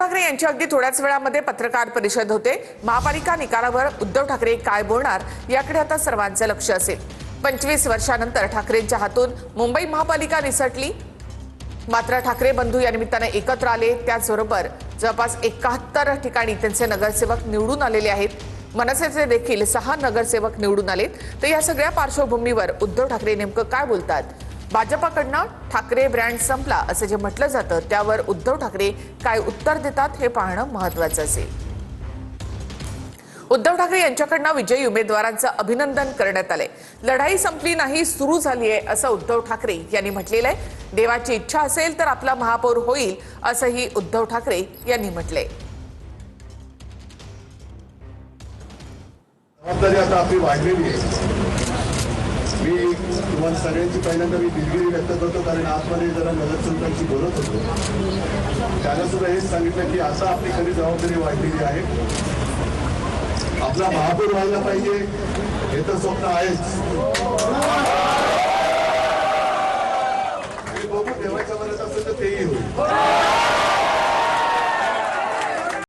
ठाकरे यांची अगदी थोड्याच वेळामध्ये पत्रकार परिषद होते। महापालिका निकालावर उद्धव ठाकरे काय बोलणार याकडे आता सर्वांचे लक्ष असेल। 25 वर्षांनंतर ठाकरेंच्या हातून मुंबई महापालिका निसटली, मात्र ठाकरे बंधू या निमित्ताने एकत्र आले। त्याचबरोबर जवळपास 71 ठिकाणी त्यांचे नगरसेवक निवडून आलेले आहेत। मनसेचे देखील 6 नगरसेवक निवडून आलेत। तर या सगळ्या पार्श्वभूमीवर उद्धव ठाकरे नेमकं काय बोलतात, भाजपकडनं ठाकरे ब्रँड संपला असं जे म्हटलं जातं त्यावर उद्धव ठाकरे काय उत्तर देतात हे पाहणं महत्त्वाचं असेल। उद्धव ठाकरे यांच्याकडनं विजयी उमेदवारांचं अभिनंदन करण्यात आले। लढाई संपली नाही, सुरू झाली आहे असं उद्धव ठाकरे यांनी म्हटलेलं आहे। देवाची इच्छा असेल तर आपला महापौर होईल असंही उद्धव ठाकरे यांनी म्हटलंय। जबाबदारी आता आपली वाढलेली आहे। मी तुम्हाला सगळ्यांची पहिल्यांदा मी दिलगिरी व्यक्त करतो, कारण आजमध्ये जरा नगरसेवकांची बोलत होतो, त्याला सुद्धा हेच सांगितलं की आता आपली खरी जबाबदारी वाढलेली आहे। आपला महापौर व्हायला पाहिजे हे तर स्वप्न आहेच,